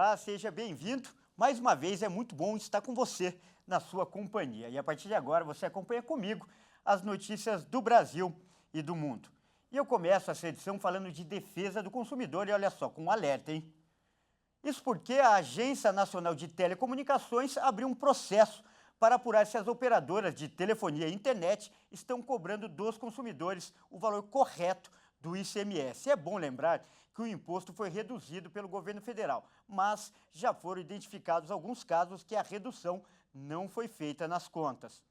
Olá, seja bem-vindo. Mais uma vez é muito bom estar com você na sua companhia. E a partir de agora você acompanha comigo as notícias do Brasil e do mundo. E eu começo essa edição falando de defesa do consumidor e olha só, com um alerta, hein? Isso porque a Agência Nacional de Telecomunicações abriu um processo para apurar se as operadoras de telefonia e internet estão cobrando dos consumidores o valor correto do ICMS. É bom lembrar que o imposto foi reduzido pelo governo federal, mas já foram identificados alguns casos que a redução não foi feita nas contas.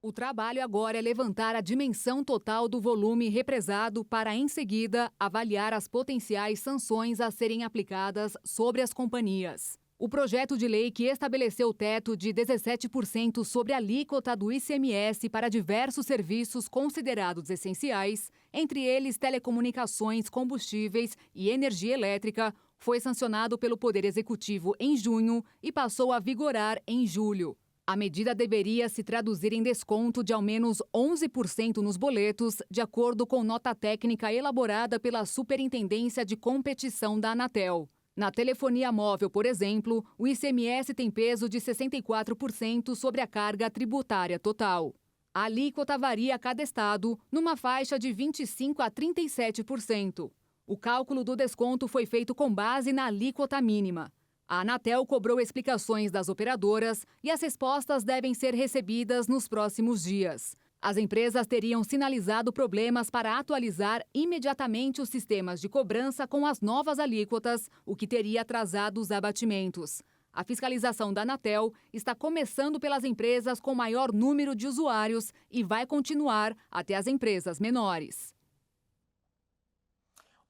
O trabalho agora é levantar a dimensão total do volume represado para, em seguida, avaliar as potenciais sanções a serem aplicadas sobre as companhias. O projeto de lei que estabeleceu o teto de 17% sobre a alíquota do ICMS para diversos serviços considerados essenciais, entre eles telecomunicações, combustíveis e energia elétrica, foi sancionado pelo Poder Executivo em junho e passou a vigorar em julho. A medida deveria se traduzir em desconto de ao menos 11% nos boletos, de acordo com nota técnica elaborada pela Superintendência de Competição da Anatel. Na telefonia móvel, por exemplo, o ICMS tem peso de 64% sobre a carga tributária total. A alíquota varia a cada estado, numa faixa de 25% a 37%. O cálculo do desconto foi feito com base na alíquota mínima. A Anatel cobrou explicações das operadoras e as respostas devem ser recebidas nos próximos dias. As empresas teriam sinalizado problemas para atualizar imediatamente os sistemas de cobrança com as novas alíquotas, o que teria atrasado os abatimentos. A fiscalização da Anatel está começando pelas empresas com maior número de usuários e vai continuar até as empresas menores.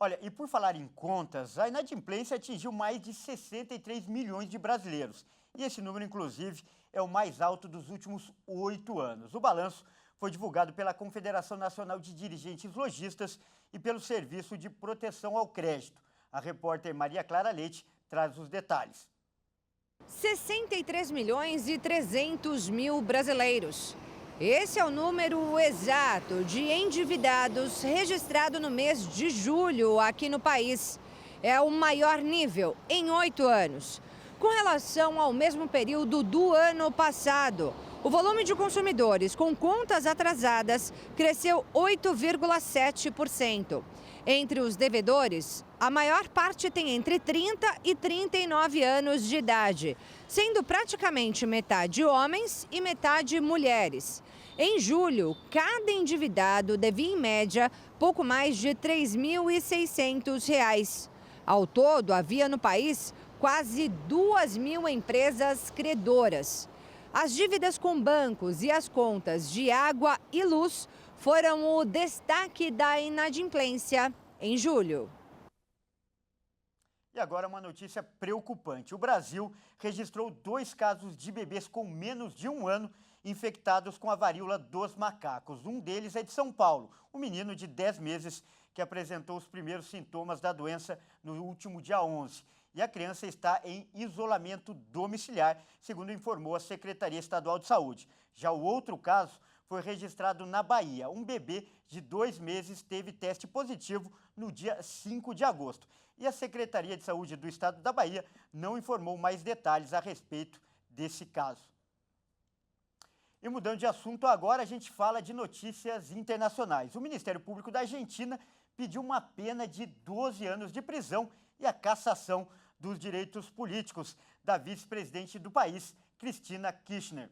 Olha, e por falar em contas, a inadimplência atingiu mais de 63 milhões de brasileiros. E esse número, inclusive, é o mais alto dos últimos 8 anos. O balanço foi divulgado pela Confederação Nacional de Dirigentes Lojistas e pelo Serviço de Proteção ao Crédito. A repórter Maria Clara Leite traz os detalhes. 63 milhões e 300 mil brasileiros. Esse é o número exato de endividados registrado no mês de julho aqui no país. É o maior nível em 8 anos. Com relação ao mesmo período do ano passado, o volume de consumidores com contas atrasadas cresceu 8,7%. Entre os devedores, a maior parte tem entre 30 e 39 anos de idade, sendo praticamente metade homens e metade mulheres. Em julho, cada endividado devia, em média, pouco mais de R$ 3.600. Ao todo, havia no país quase 2.000 empresas credoras. As dívidas com bancos e as contas de água e luz foram o destaque da inadimplência em julho. E agora uma notícia preocupante. O Brasil registrou 2 casos de bebês com menos de 1 ano infectados com a varíola dos macacos. Um deles é de São Paulo, um menino de 10 meses que apresentou os primeiros sintomas da doença no último dia 11. E a criança está em isolamento domiciliar, segundo informou a Secretaria Estadual de Saúde. Já o outro caso foi registrado na Bahia. Um bebê de 2 meses teve teste positivo no dia 5 de agosto. E a Secretaria de Saúde do Estado da Bahia não informou mais detalhes a respeito desse caso. E mudando de assunto, agora a gente fala de notícias internacionais. O Ministério Público da Argentina pediu uma pena de 12 anos de prisão e a cassação dos direitos políticos da vice-presidente do país, Cristina Kirchner.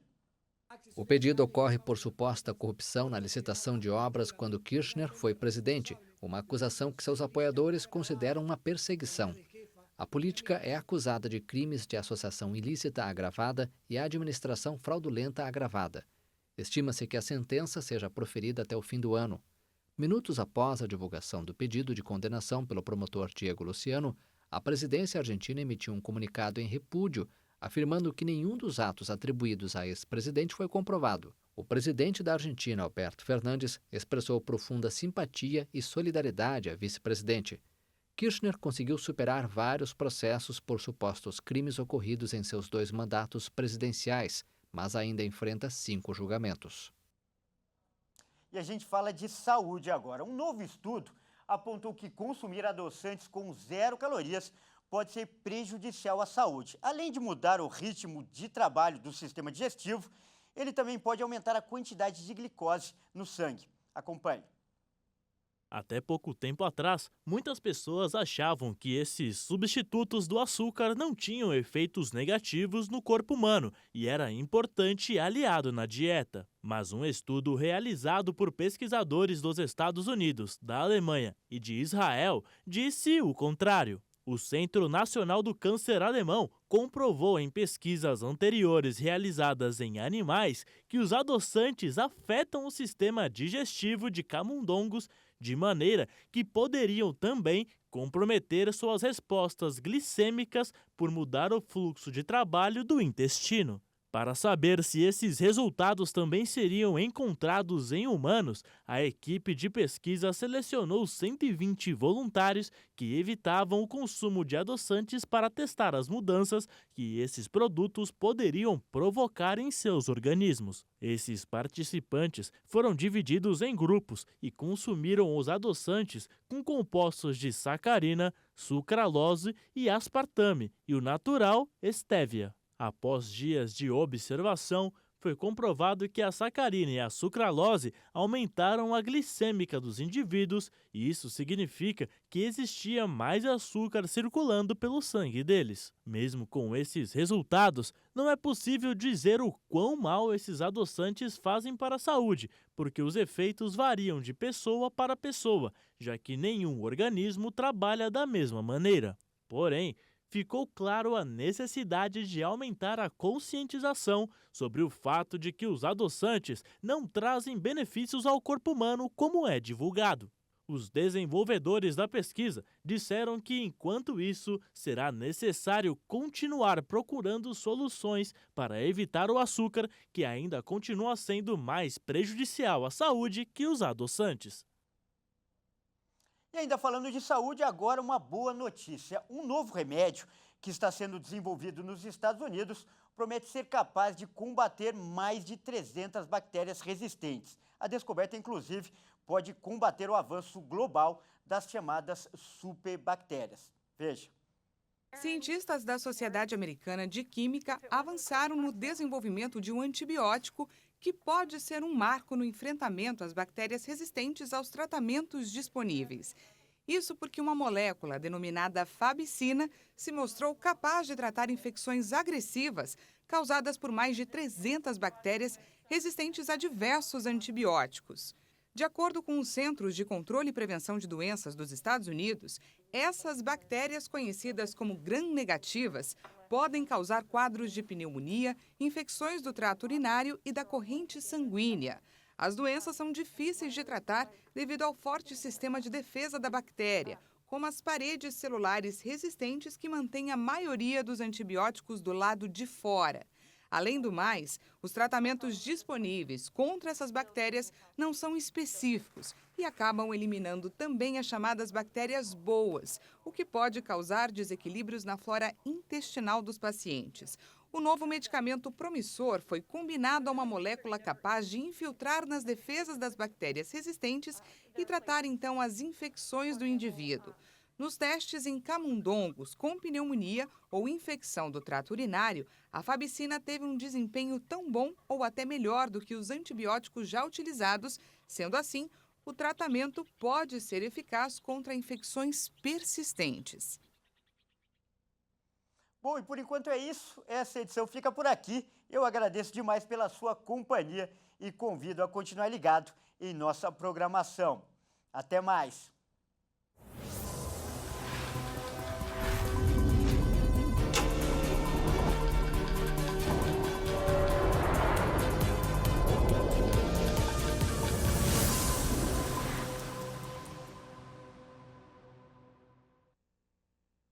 O pedido ocorre por suposta corrupção na licitação de obras quando Kirchner foi presidente, uma acusação que seus apoiadores consideram uma perseguição. A política é acusada de crimes de associação ilícita agravada e administração fraudulenta agravada. Estima-se que a sentença seja proferida até o fim do ano. Minutos após a divulgação do pedido de condenação pelo promotor Diego Luciano, a presidência argentina emitiu um comunicado em repúdio, afirmando que nenhum dos atos atribuídos à ex-presidente foi comprovado. O presidente da Argentina, Alberto Fernandes, expressou profunda simpatia e solidariedade à vice-presidente. Kirchner conseguiu superar vários processos por supostos crimes ocorridos em seus 2 mandatos presidenciais, mas ainda enfrenta 5 julgamentos. E a gente fala de saúde agora. Um novo estudo apontou que consumir adoçantes com 0 calorias pode ser prejudicial à saúde. Além de mudar o ritmo de trabalho do sistema digestivo, ele também pode aumentar a quantidade de glicose no sangue. Acompanhe. Até pouco tempo atrás, muitas pessoas achavam que esses substitutos do açúcar não tinham efeitos negativos no corpo humano e era importante aliado na dieta. Mas um estudo realizado por pesquisadores dos Estados Unidos, da Alemanha e de Israel disse o contrário. O Centro Nacional do Câncer alemão comprovou em pesquisas anteriores realizadas em animais que os adoçantes afetam o sistema digestivo de camundongos de maneira que poderiam também comprometer suas respostas glicêmicas por mudar o fluxo de trabalho do intestino. Para saber se esses resultados também seriam encontrados em humanos, a equipe de pesquisa selecionou 120 voluntários que evitavam o consumo de adoçantes para testar as mudanças que esses produtos poderiam provocar em seus organismos. Esses participantes foram divididos em grupos e consumiram os adoçantes com compostos de sacarina, sucralose e aspartame, e o natural, estévia. Após dias de observação, foi comprovado que a sacarina e a sucralose aumentaram a glicêmica dos indivíduos e isso significa que existia mais açúcar circulando pelo sangue deles. Mesmo com esses resultados, não é possível dizer o quão mal esses adoçantes fazem para a saúde, porque os efeitos variam de pessoa para pessoa, já que nenhum organismo trabalha da mesma maneira. Porém, ficou claro a necessidade de aumentar a conscientização sobre o fato de que os adoçantes não trazem benefícios ao corpo humano como é divulgado. Os desenvolvedores da pesquisa disseram que, enquanto isso, será necessário continuar procurando soluções para evitar o açúcar, que ainda continua sendo mais prejudicial à saúde que os adoçantes. E ainda falando de saúde, agora uma boa notícia. Um novo remédio que está sendo desenvolvido nos Estados Unidos promete ser capaz de combater mais de 300 bactérias resistentes. A descoberta, inclusive, pode combater o avanço global das chamadas superbactérias. Veja. Cientistas da Sociedade Americana de Química avançaram no desenvolvimento de um antibiótico que pode ser um marco no enfrentamento às bactérias resistentes aos tratamentos disponíveis. Isso porque uma molécula denominada fabicina se mostrou capaz de tratar infecções agressivas causadas por mais de 300 bactérias resistentes a diversos antibióticos. De acordo com os Centros de Controle e Prevenção de Doenças dos Estados Unidos, essas bactérias, conhecidas como gram-negativas, podem causar quadros de pneumonia, infecções do trato urinário e da corrente sanguínea. As doenças são difíceis de tratar devido ao forte sistema de defesa da bactéria, como as paredes celulares resistentes que mantêm a maioria dos antibióticos do lado de fora. Além do mais, os tratamentos disponíveis contra essas bactérias não são específicos e acabam eliminando também as chamadas bactérias boas, o que pode causar desequilíbrios na flora intestinal dos pacientes. O novo medicamento promissor foi combinado a uma molécula capaz de infiltrar nas defesas das bactérias resistentes e tratar então as infecções do indivíduo. Nos testes em camundongos com pneumonia ou infecção do trato urinário, a fabicina teve um desempenho tão bom ou até melhor do que os antibióticos já utilizados. Sendo assim, o tratamento pode ser eficaz contra infecções persistentes. Bom, e por enquanto é isso. Essa edição fica por aqui. Eu agradeço demais pela sua companhia e convido a continuar ligado em nossa programação. Até mais!